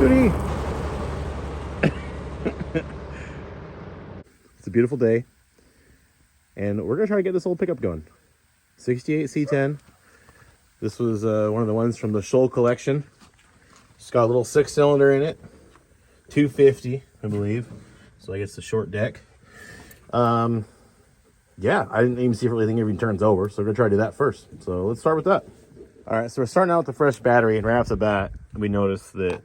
Judy. It's a beautiful day, and we're gonna try to get this old pickup going. 68 C10. This was one of the ones from the Shoal collection. It's got a little 6-cylinder in it, 250, I believe. So I guess the short deck. Yeah, I didn't even see if everything even turns over, so we're gonna try to do that first. So let's start with that. All right, so we're starting out with the fresh battery, and right off the bat, we notice that,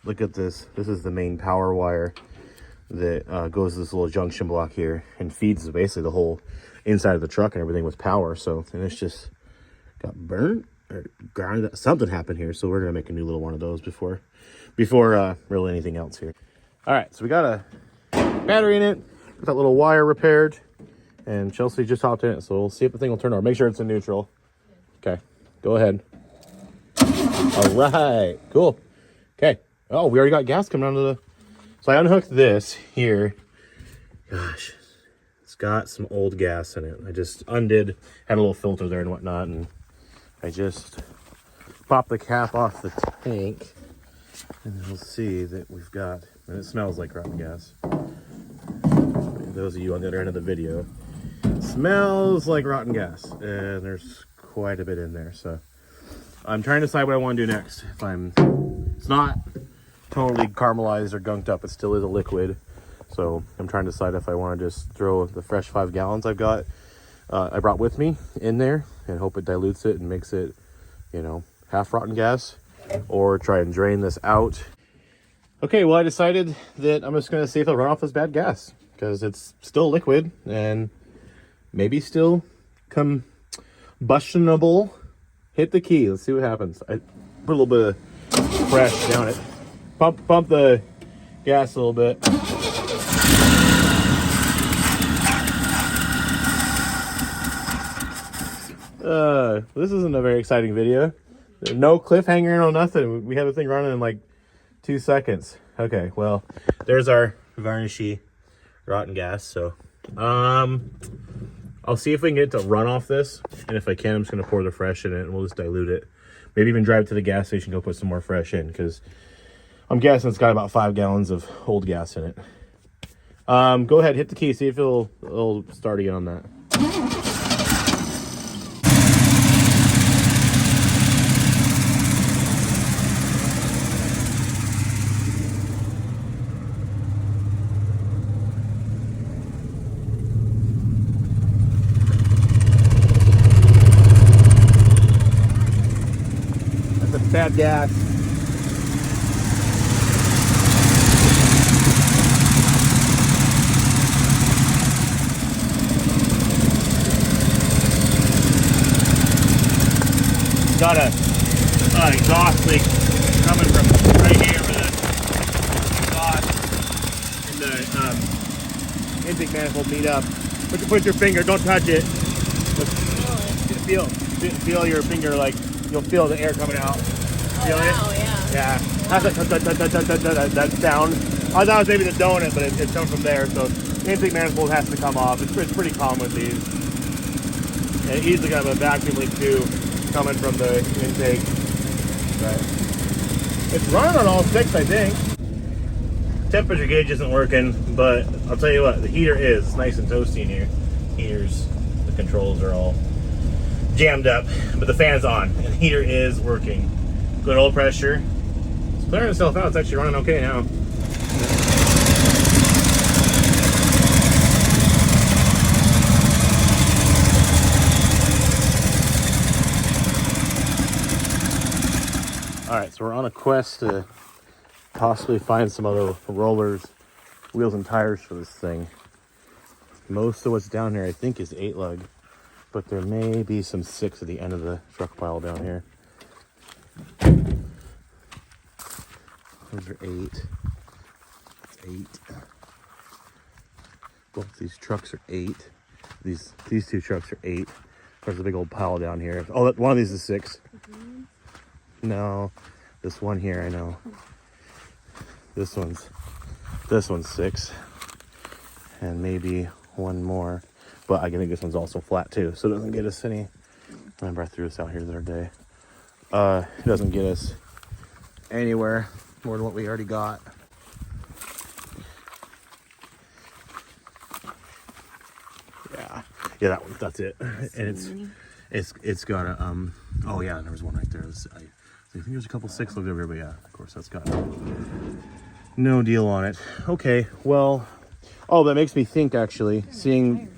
look at this. This is the main power wire that goes to this little junction block here and feeds basically the whole inside of the truck and everything with power. So, and it's just got burnt or ground. Something happened here, so we're gonna make a new little one of those before really anything else here. All right, so we got a battery in it, got that little wire repaired, and Chelsea just hopped in it, so we'll see if the thing will turn over. Make sure it's in neutral. Okay, go ahead. All right, cool. Okay. Oh, we already got gas coming onto the... So I unhooked this here. Gosh, it's got some old gas in it. I just undid, had a little filter there and whatnot, and I just popped the cap off the tank, and you'll see that we've got, and it smells like rotten gas. Those of you on the other end of the video, it smells like rotten gas, and there's quite a bit in there. So I'm trying to decide what I want to do next. It's not totally caramelized or gunked up, it still is a liquid. So I'm trying to decide if I want to just throw the fresh 5 gallons I brought with me in there and hope it dilutes it and makes it, you know, half rotten gas, or try and drain this out. Okay, well, I decided that I'm just going to see if it'll run off this bad gas, because it's still liquid and maybe still combustionable. Hit the key, let's see what happens. I put a little bit of fresh down it. Pump the gas a little bit. This isn't a very exciting video. No cliffhanger, no nothing. We have the thing running in like 2 seconds. Okay, well, there's our varnishy rotten gas. So, I'll see if we can get it to run off this. And if I can, I'm just going to pour the fresh in it and we'll just dilute it. Maybe even drive to the gas station, go put some more fresh in, because I'm guessing it's got about 5 gallons of old gas in it. Go ahead, hit the key, see if it'll start again on that. That's a bad gas. Got a exhaust leak coming from right here where the exhaust and the intake manifold meet up. Put your finger, don't touch it. Feel your finger, like you'll feel the air coming out. Feel it? Wow, yeah. Yeah. That's that sound. I thought it was maybe the donut, but it's coming from there. So the intake manifold has to come off. It's pretty common with these. And it easily got a vacuum leak too, coming from the intake. But it's running on all 6, I think. Temperature gauge isn't working, but I'll tell you what, the heater is. It's nice and toasty in here. Heaters, the controls are all jammed up, but the fan's on and the heater is working. Good oil pressure. It's clearing itself out. It's actually running okay now. All right, so we're on a quest to possibly find some other rollers, wheels, and tires for this thing. Most of what's down here, I think, is 8-lug, but there may be some 6 at the end of the truck pile down here. Those are 8. 8. Both these trucks are 8. These 2 trucks are 8. There's a big old pile down here. Oh, one of these is 6. No, this one here, I know. This one's 6, and maybe one more, but I think this one's also flat too, so it doesn't get us any. Remember, I threw this out here the other day. It doesn't get us anywhere more than what we already got. Yeah, that one. That's it. And it's got a oh yeah, there was one right there. I think there's a couple 6 lugs over here, but yeah, of course that's got no deal on it. Okay, well, oh, that makes me think actually. Seeing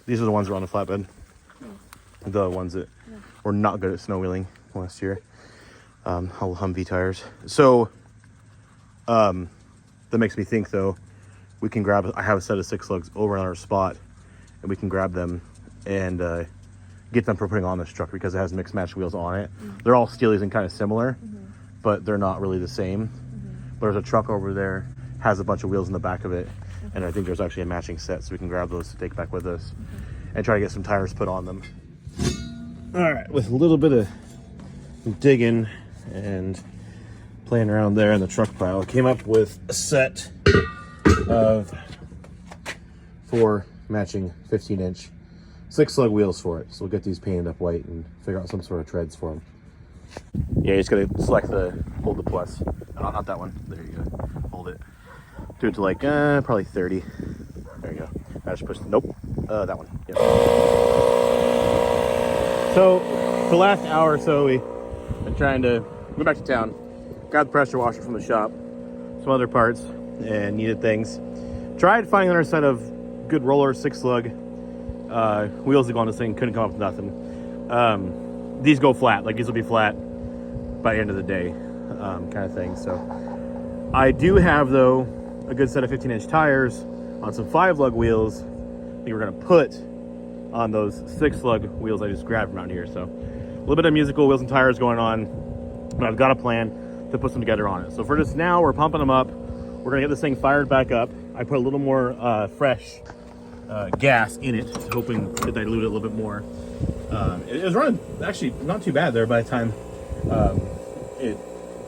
these are the ones that were on the flatbed, the ones that were not good at snow wheeling last year. All Humvee tires. So, that makes me think though. We can grab. I have a set of 6 lugs over on our spot. And we can grab them and get them for putting on this truck because it has mixed match wheels on it. They're all Steelies and kind of similar, but they're not really the same. But there's a truck over there, has a bunch of wheels in the back of it, and I think there's actually a matching set, so we can grab those to take back with us and try to get some tires put on them. All right, with a little bit of digging and playing around there in the truck pile, I came up with a set of 4 matching 15-inch 6-lug wheels for it. So we'll get these painted up white and figure out some sort of treads for them. Yeah, you just gotta select hold the plus. No, not that one. There you go. Hold it. Do it to like probably 30. There you go. I just pushed. Nope. That one. Yep. So the last hour or so, we've been trying to go back to town, grab the pressure washer from the shop, some other parts, and needed things. Tried finding another set of good roller 6-lug wheels to go on this thing. Couldn't come up with nothing. These go flat. Like these will be flat by the end of the day, kind of thing. So I do have though a good set of 15-inch tires on some 5-lug wheels. I think we're gonna put on those 6-lug wheels I just grabbed from around here. So a little bit of musical wheels and tires going on, but I've got a plan to put some together on it. So for just now, we're pumping them up. We're gonna get this thing fired back up. I put a little more fresh gas in it, hoping to dilute it a little bit more. It was running actually not too bad there by the time it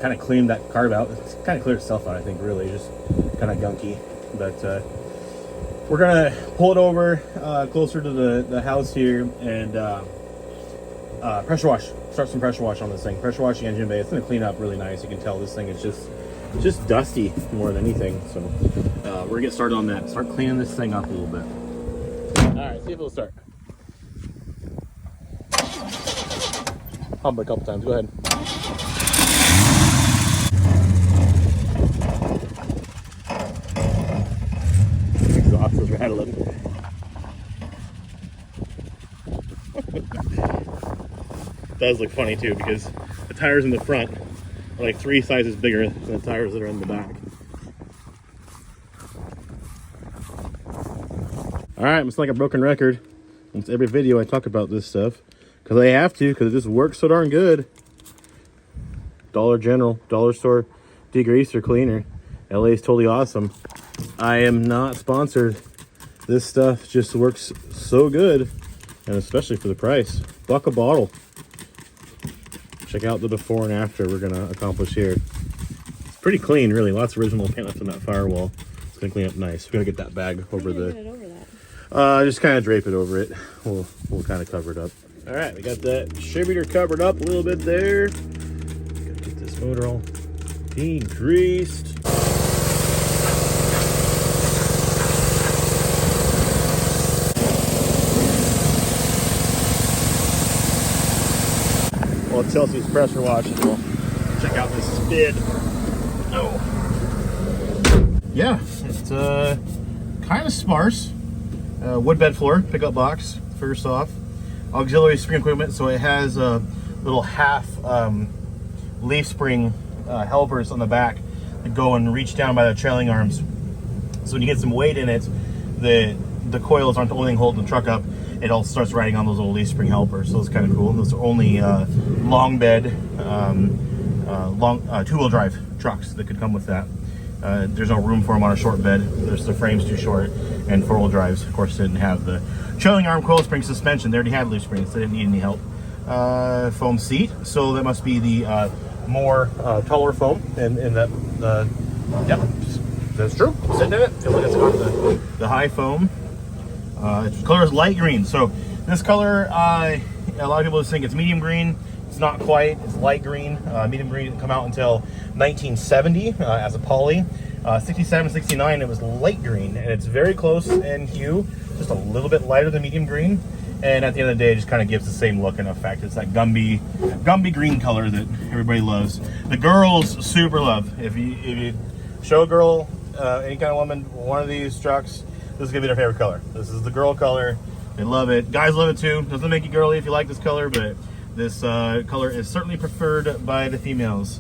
kind of cleaned that carb out. It's kind of cleared itself out, I think, really, just kind of gunky. But we're gonna pull it over closer to the house here and pressure wash. Start some pressure wash on this thing. Pressure wash the engine bay. It's gonna clean up really nice. You can tell this thing is just dusty more than anything. So we're gonna get started on that. Start cleaning this thing up a little bit. All right, see if it'll start. Pump it a couple times. Go ahead. Exhaust is rattling. Does look funny too because the tires in the front are like 3 sizes bigger than the tires that are in the back. All right, it's like a broken record. It's every video I talk about this stuff because I have to, because it just works so darn good. Dollar General, dollar store degreaser cleaner. LA is totally awesome. I am not sponsored. This stuff just works so good, and especially for the price. $1 a bottle. Check out the before and after we're gonna accomplish here. It's pretty clean, really. Lots of original paint left on that firewall. It's gonna clean up nice. We're gonna get that bag over just kind of drape it over it. We'll kind of cover it up. All right, we got that distributor covered up a little bit there. Gotta get this motor all degreased. Well, Chelsea's pressure washing. We'll check out this skid. Oh, yeah, it's kind of sparse. Wood bed floor, pickup box. First off, auxiliary spring equipment. So it has a little half leaf spring helpers on the back that go and reach down by the trailing arms. So when you get some weight in it, the coils aren't the only thing holding the truck up. It all starts riding on those little leaf spring helpers, so it's kind of cool. Those are only long bed, two-wheel drive trucks that could come with that. There's no room for them on a short bed. The frame's too short, and 4-wheel drives, of course, didn't have the trailing arm coil spring suspension. They already had leaf springs, so they didn't need any help. Foam seat, so that must be the more taller foam, and that, yep, that's true. Sitting in it, feels like it's got the high foam. Its color is light green, so this color, a lot of people just think it's medium green. It's not quite. It's light green. Medium green didn't come out until 1970 as a poly. 67, 69, it was light green, and it's very close in hue, just a little bit lighter than medium green. And at the end of the day, it just kind of gives the same look and effect. It's that Gumby green color that everybody loves. The girls super love. If you show a girl, any kind of woman, one of these trucks, this is gonna be their favorite color. This is the girl color. They love it. Guys love it too. Doesn't make you girly if you like this color, but this color is certainly preferred by the females.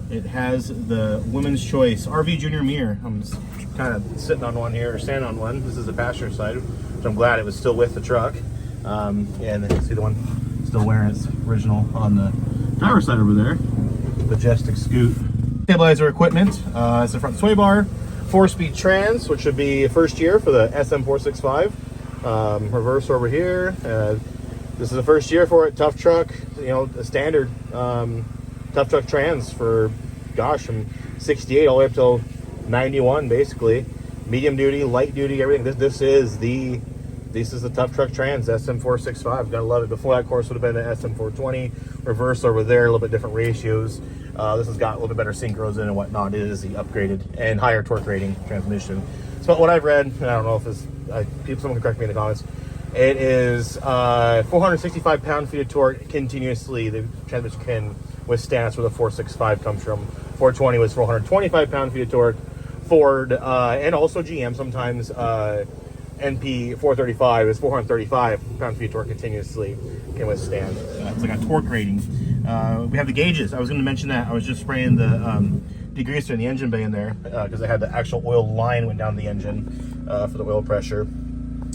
It has the women's choice RV Junior mirror. I'm just kind of sitting on one here, or standing on one. This is the passenger side, which I'm glad it was still with the truck. And then you see the one still wearing its original on the driver's side over there. Majestic Scoot. Stabilizer equipment. It's the front sway bar. 4-speed trans, which should be first year for the SM465. Reverse over here. This is the first year for it. Tough truck, you know, a standard tough truck trans for, gosh, from 68 all the way up till 91, basically. Medium duty, light duty, everything. This is the tough truck trans SM465. Gotta love it. Before that, of course, would have been an SM420. Reverse over there, a little bit different ratios. This has got a little bit better synchros in and whatnot. It is the upgraded and higher torque rating transmission. So what I've read, and I don't know if this, someone can correct me in the comments, it is 465 pound-feet of torque continuously. The transmission can withstand. That's where the 465 comes from. 420 was 425 pound-feet of torque. Ford and also GM sometimes. NP 435 is 435 pound-feet of torque continuously can withstand. It's like a torque rating. We have the gauges. I was going to mention that. I was just spraying the degreaser in the engine bay in there because I had the actual oil line went down the engine for the oil pressure,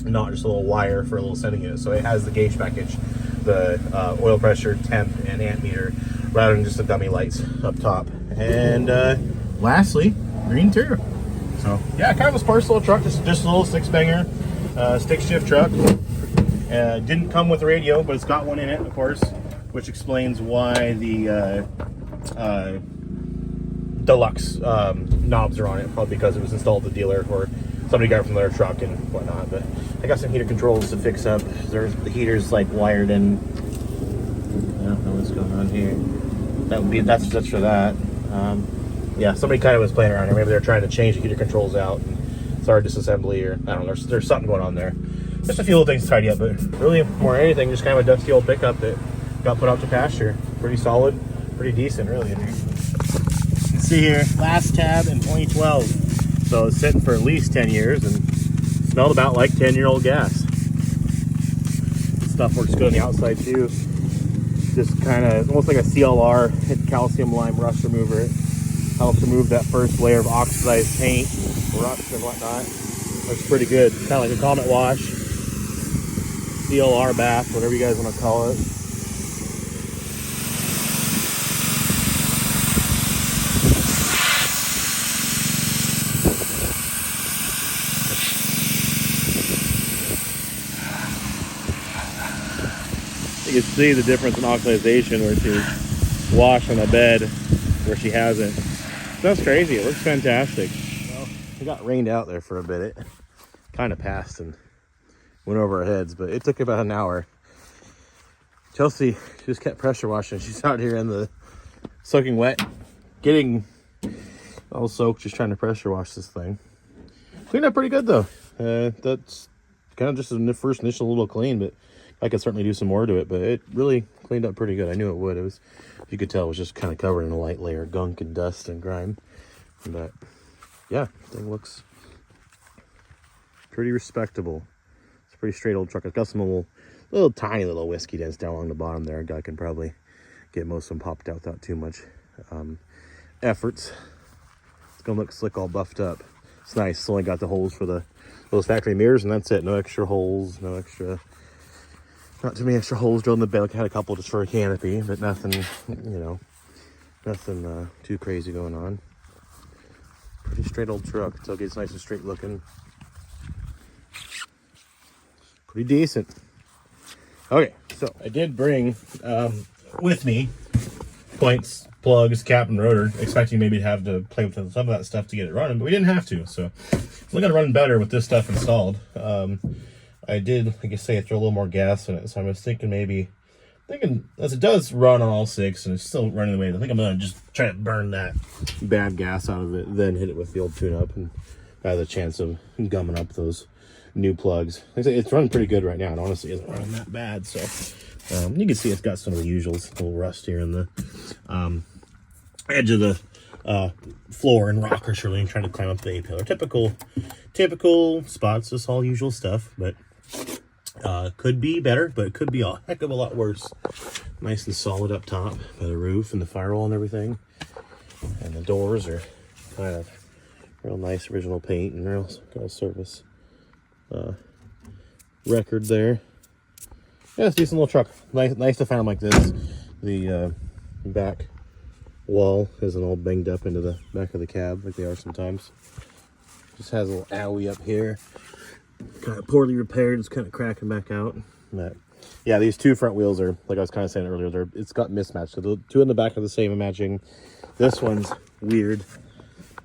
not just a little wire for a little sending unit. So it has the gauge package, the oil pressure, temp, and amp meter, rather than just the dummy lights up top. And lastly, green interior. So yeah, kind of a sparse little truck, just a little six-banger, stick shift truck. Didn't come with a radio, but it's got one in it, of course, which explains why the deluxe knobs are on it, probably because it was installed at the dealer or somebody got it from their truck and whatnot. But I got some heater controls to fix up. There's the heater's like wired in. I don't know what's going on here. That's for that. Yeah, somebody kind of was playing around here. Maybe they're trying to change the heater controls out. Sorry, disassembly, or I don't know. There's something going on there. Just a few little things to tidy up, but really more than anything, just kind of a dusty old pickup that got put out to pasture. Pretty solid, pretty decent, really. You can see here, last tab in 2012. So it's sitting for at least 10 years and smelled about like 10-year-old gas. This stuff works good on the outside too. Just kind of almost like a CLR, hit calcium lime rust remover. It helps remove that first layer of oxidized paint, rust and whatnot. Looks pretty good. Kind of like a Comet wash, CLR bath, whatever you guys want to call it. You can see the difference in oxidization where she's washed on the bed where she hasn't. That's crazy. It looks fantastic. Well, it got rained out there for a bit. It kind of passed and went over our heads, but it took about an hour. Chelsea just kept pressure washing. She's out here in the soaking wet, getting all soaked, just trying to pressure wash this thing. Cleaned up pretty good though. That's kind of just a first initial little clean, but I could certainly do some more to it, but it really cleaned up pretty good. I knew it would. It was, you could tell, it was just kind of covered in a light layer of gunk and dust and grime. But yeah, thing looks pretty respectable. It's a pretty straight old truck. It's got some little tiny little whiskey dents down along the bottom there. A guy can probably get most of them popped out without too much efforts. It's gonna look slick, all buffed up. It's nice. It's only got the holes for those factory mirrors, and that's it. No extra holes, not too many extra holes drilled in the bed. Like I had a couple just for a canopy, but nothing, nothing too crazy going on. Pretty straight old truck. Tailgate's nice and straight looking. Pretty decent. Okay, so I did bring with me points, plugs, cap, and rotor, expecting maybe to have to play with some of that stuff to get it running, but we didn't have to. So it's looking to run better with this stuff installed. I did, like I say, throw a little more gas in it, so I was thinking maybe thinking, as it does run on all 6 and it's still running away, I think I'm gonna just try to burn that bad gas out of it, then hit it with the old tune-up, and I have the chance of gumming up those new plugs. Like I say, it's running pretty good right now, and honestly isn't running that bad. So you can see it's got some of the usuals, a little rust here in the edge of the floor and rocker shirley, trying to climb up the A-pillar. Typical spots, just all usual stuff, but could be better, but it could be a heck of a lot worse. Nice and solid up top by the roof and the firewall and everything, and the doors are kind of real nice original paint and real got a service record there. Yeah, it's a decent little truck. Nice to find them like this. The back wall isn't all banged up into the back of the cab like they are sometimes. Just has a little owie up here, kind of poorly repaired. It's kind of cracking back out. But yeah, these 2 front wheels are, like I was kind of saying earlier, it's got mismatched. So the 2 in the back are the same matching. This one's weird.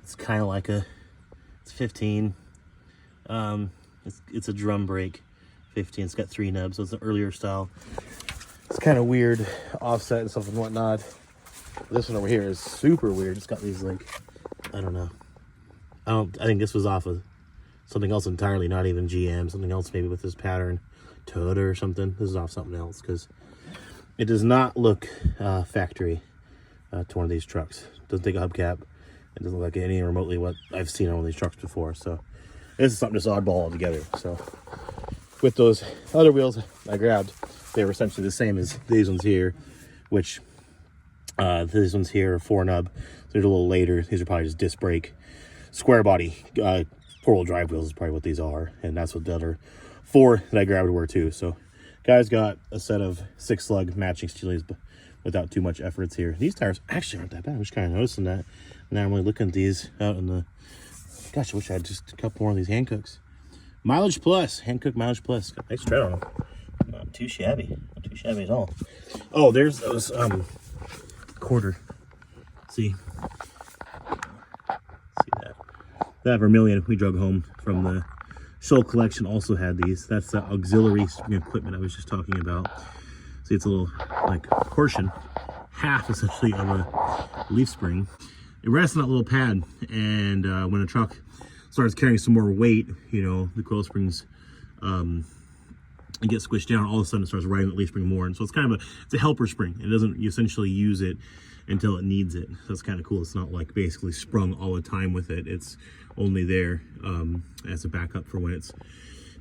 It's kind of like it's 15. It's a drum brake 15. It's got 3 nubs, so it's an earlier style. It's kind of weird offset and stuff and whatnot. This one over here is super weird. It's got these, like, I don't know. I think this was off of something else entirely, not even GM. Something else maybe with this pattern, Toyota or something. This is off something else because it does not look factory to one of these trucks. It doesn't take a hubcap. It doesn't look like any remotely what I've seen on one of these trucks before. So this is something just oddball altogether. So with those other wheels I grabbed, they were essentially the same as these ones here, which these ones here are 4 nub. So they're a little later. These are probably just disc brake, square body, 4-wheel drive wheels is probably what these are. And that's what the other 4 that I grabbed were too. So guys got a set of 6 slug matching Steelies without too much efforts here. These tires actually aren't that bad. I'm just kind of noticing that. Now I'm really looking at these out in the, gosh, I wish I had just a couple more of these Hancooks. Mileage Plus, Hankook Mileage Plus. Got nice tread on them. Not too shabby. Not too shabby at all. Oh, there's those quarter. See that? That Vermilion we drug home from the Shoal collection also had these. That's the auxiliary equipment I was just talking about. See, it's a little like portion, half essentially of a leaf spring. It rests on that little pad, and when a truck starts carrying some more weight, you know, the coil springs it gets squished down. All of a sudden, it starts riding the leaf spring more, and so it's kind of it's a helper spring. It doesn't essentially use it until it needs it. So it's kind of cool. It's not like basically sprung all the time with it. It's only there as a backup for when it's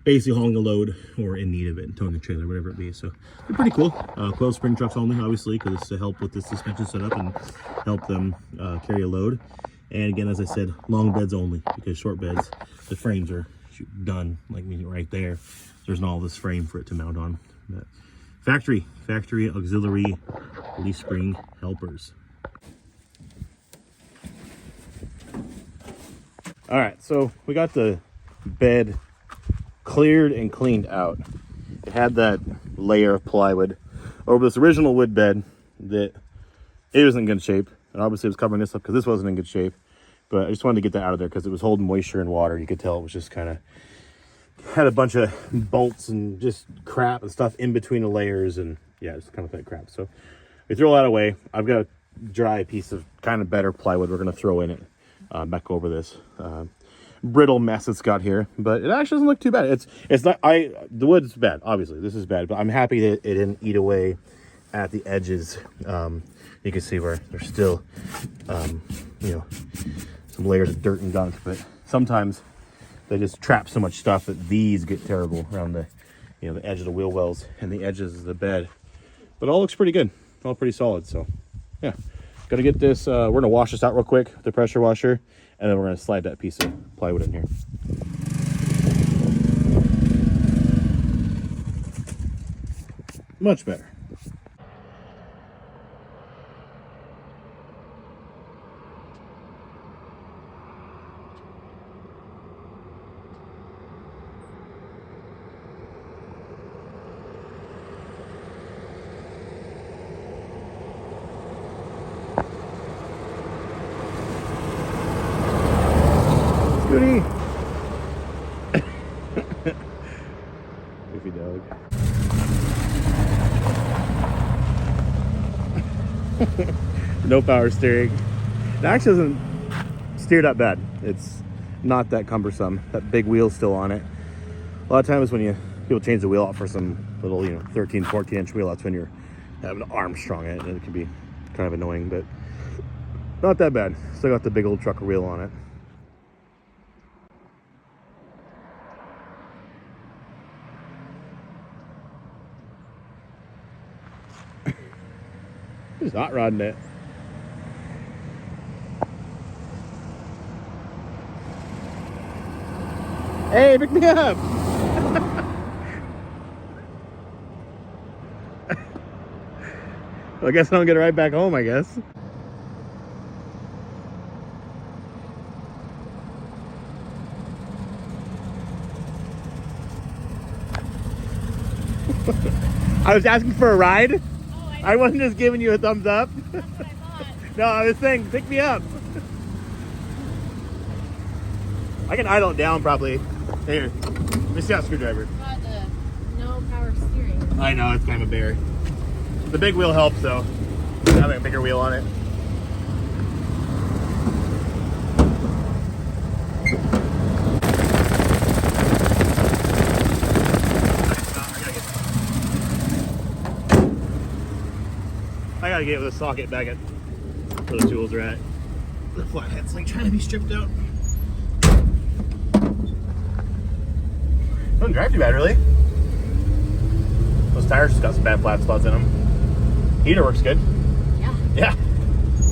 basically hauling a load or in need of it, towing a trailer, whatever it be. So they're pretty cool. Coil spring trucks only, obviously, because it's to help with the suspension setup and help them carry a load. And again, as I said, long beds only, because short beds, the frames are done, like right there. There's not all this frame for it to mount on. But factory auxiliary leaf spring helpers. All right, so we got the bed cleared and cleaned out. It had that layer of plywood over this original wood bed that it was in good shape, and obviously it was covering this up because this wasn't in good shape. But I just wanted to get that out of there because it was holding moisture and water. You could tell it was just kind of had a bunch of bolts and just crap and stuff in between the layers, and yeah, it's kind of that crap. So we throw all that away. I've got a dry piece of kind of better plywood we're going to throw in it back over this brittle mess it's got here, but it actually doesn't look too bad. It's not, the wood's bad, obviously this is bad, but I'm happy that it didn't eat away at the edges. You can see where there's still you know, some layers of dirt and gunk, but sometimes they just trap so much stuff that these get terrible around the, you know, the edge of the wheel wells and the edges of the bed. But it all looks pretty good, all pretty solid. So yeah, gotta get this, we're gonna wash this out real quick with the pressure washer, and then we're gonna slide that piece of plywood in here. Much better. Goofy dog. No power steering. It actually doesn't steer that bad. It's not that cumbersome. That big wheel's still on it. A lot of times when people change the wheel out for some little, 13, 14 inch wheel, that's when you're having an Armstrong in it, and it can be kind of annoying, but not that bad. Still got the big old trucker wheel on it. Just hot rodding it. Hey, pick me up! Well, I guess I don't get it right back home, I guess. I was asking for a ride. Oh, I wasn't just giving you a thumbs up. That's what I thought. No, I was saying, pick me up. I can idle it down probably. Here, let me see that screwdriver. Got the no power steering. I know, it's kind of a bear. The big wheel helps though, having a bigger wheel on it. I gotta get with a socket back at where the tools are at. The flathead's like trying to be stripped out. Doesn't drive too bad, really. Those tires just got some bad flat spots in them. Heater works good. Yeah. Yeah.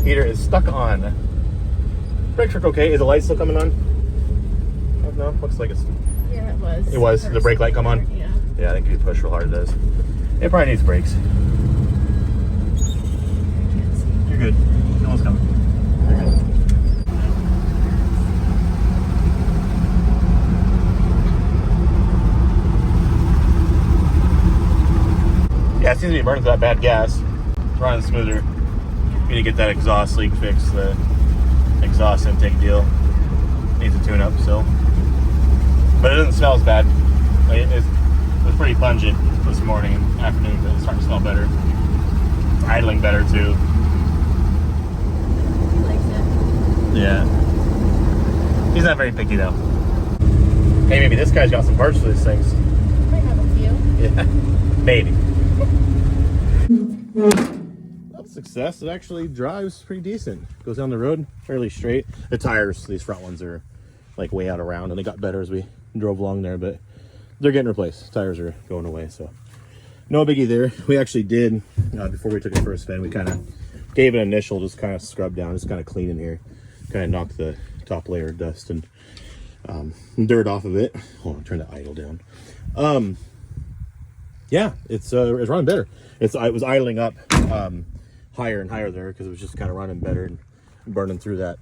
Heater is stuck on. Brakes work okay. Is the light still coming on? Oh, no, looks like it's. Yeah, it was. It was. Did the brake light come on? Yeah. Yeah, I think if you push real hard, it does. It probably needs brakes. You're good. No one's coming. You're good. Yeah, it seems to be burning that bad gas. It's running smoother. We need to get that exhaust leak fixed, the exhaust intake deal. Needs a tune-up still. But it doesn't smell as bad. It was pretty pungent this morning and afternoon, but it's starting to smell better. It's idling better too. He likes it. Yeah. He's not very picky though. Hey, maybe this guy's got some parts for these things. Might have a few. Yeah. Maybe. That's success. It actually drives pretty decent. Goes down the road fairly straight. The tires, these front ones, are like way out of round, and they got better as we drove along there, but they're getting replaced. Tires are going away, so no biggie there. We actually did, before we took it for a spin, we kind of gave an initial, just kind of scrub down, just kind of clean in here, kind of knock the top layer of dust and dirt off of it. Hold on, turn the idle down. Yeah, it's running better. It was idling up higher and higher there because it was just kind of running better and burning through that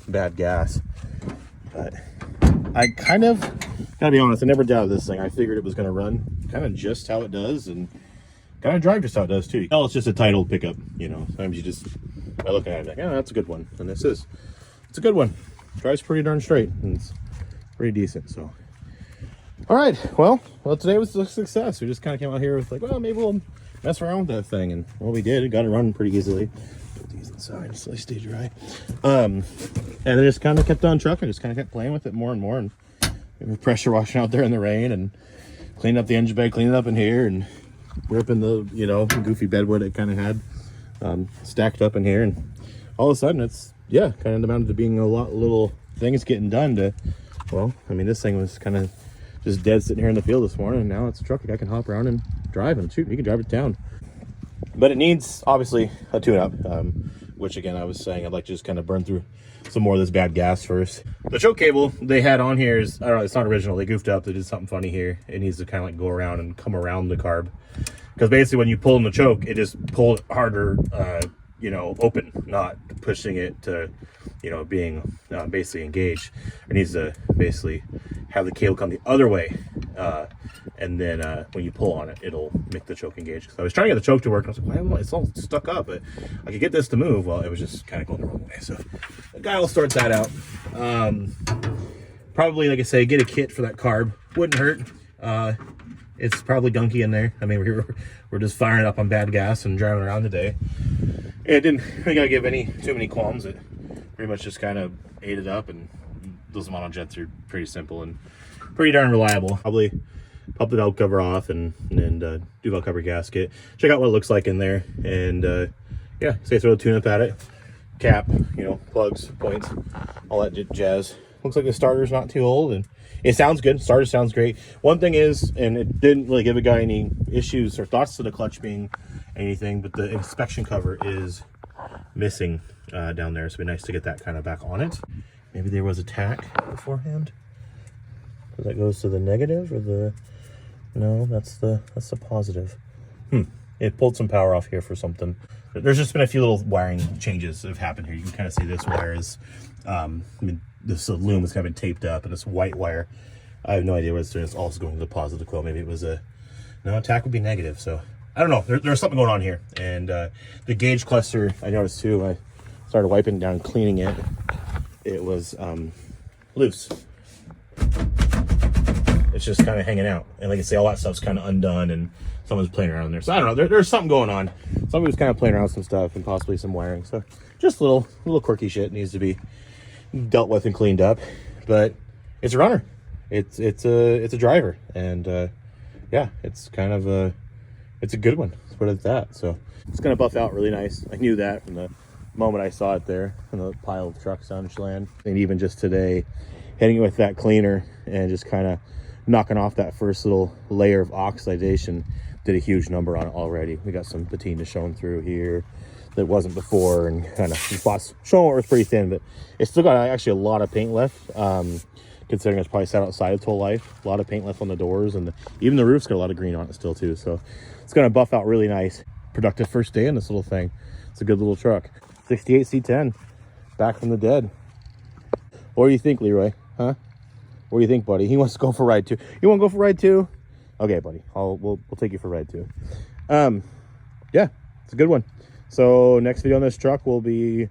bad gas. But I kind of gotta be honest, I never doubted this thing. I figured it was going to run kind of just how it does and kind of drive just how it does too. Well, it's just a tight old pickup, Sometimes you just by looking at it, like, oh, that's a good one, and it's a good one. Drives pretty darn straight and it's pretty decent. So. All right, well, today was a success. We just kind of came out here with like, well, maybe we'll mess around with that thing, and well, we did. It got it running pretty easily. Put these inside so they stay dry. And then just kind of kept on trucking. Just kind of kept playing with it more and more, and pressure washing out there in the rain, and cleaning up the engine bay, cleaning up in here, and ripping the goofy bedwood it kind of had stacked up in here, and all of a sudden it's kind of amounted to being a lot of little things getting done to. Well, I mean, this thing was kind of just dead sitting here in the field this morning, and now it's a truck that I can hop around and drive, and shoot, you can drive it down. But it needs obviously a tune-up, which again I was saying I'd like to just kind of burn through some more of this bad gas first. The choke cable they had on here is, I don't know, it's not original. They goofed up. They did something funny here. It needs to kind of like go around and come around the carb, because basically when you pull in the choke, it just pulled it harder, open, not pushing it to, being basically engaged. It needs to basically have the cable come the other way, and then when you pull on it, it'll make the choke engage. So I was trying to get the choke to work, and I was like, why it's all stuck up? But I could get this to move. Well, it was just kind of going the wrong way. So the guy will sort that out. Probably, like I say, get a kit for that carb. Wouldn't hurt. It's probably gunky in there. I mean, we're just firing up on bad gas and driving around today. It didn't really gotta give too many qualms. It pretty much just kind of ate it up, and those monojets are pretty simple and pretty darn reliable. Probably pop the valve cover off and do valve cover gasket. Check out what it looks like in there, and yeah, say throw a tune-up at it. Cap, you know, plugs, points, all that jazz. Looks like the starter's not too old, and it sounds good. Starter sounds great. One thing is, and it didn't really give a guy any issues or thoughts to the clutch being anything, but the inspection cover is missing down there, so it'd be nice to get that kind of back on it. Maybe there was a tack beforehand. That goes to the negative, or the no, that's the positive. It pulled some power off here for something. There's just been a few little wiring changes that have happened here. You can kind of see this wire is I mean, this loom has kind of been taped up, and this white wire, I have no idea what it's doing. It's also going to the positive coil. Maybe it was a no, attack would be negative. So I don't know. There's something going on here. And the gauge cluster, I noticed too. I started wiping down, cleaning it. It was loose. It's just kind of hanging out, and like I say, all that stuff's kind of undone, and someone's playing around in there. So I don't know. There's something going on. Somebody was kind of playing around with some stuff, and possibly some wiring. So just little quirky shit needs to be dealt with and cleaned up. But it's a runner. It's a driver, and yeah, it's kind of it's a good one. Let's put it at that. So it's gonna buff out really nice. I knew that from the moment I saw it there in the pile of trucks on Chelan. And even just today, hitting it with that cleaner and just kind of knocking off that first little layer of oxidation did a huge number on it already. We got some patina showing through here that wasn't before, and kind of spots showing where it was pretty thin, but it's still got actually a lot of paint left, considering it's probably sat outside its whole life. A lot of paint left on the doors, and even the roof's got a lot of green on it still too. So it's going to buff out really nice. Productive first day in this little thing. It's a good little truck. 68 C10, back from the dead. What do you think, Leroy? Huh? What do you think, buddy? He wants to go for a ride too. You want to go for a ride too? Okay, buddy. We'll take you for a ride too. Yeah, it's a good one. So next video on this truck will be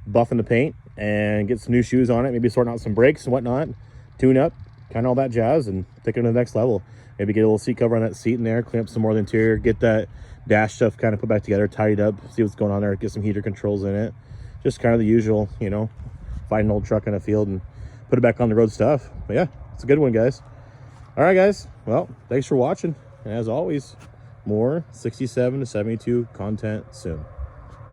buffing the paint and get some new shoes on it. Maybe sorting out some brakes and whatnot. Tune up, kind of all that jazz, and take it to the next level. Maybe get a little seat cover on that seat in there, clean up some more of the interior, get that dash stuff kind of put back together, tidied up, see what's going on there, get some heater controls in it. Just kind of the usual, you know, find an old truck in a field and put it back on the road stuff. But yeah, it's a good one, guys. All right, guys. Well, thanks for watching. And as always, more 67 to 72 content soon.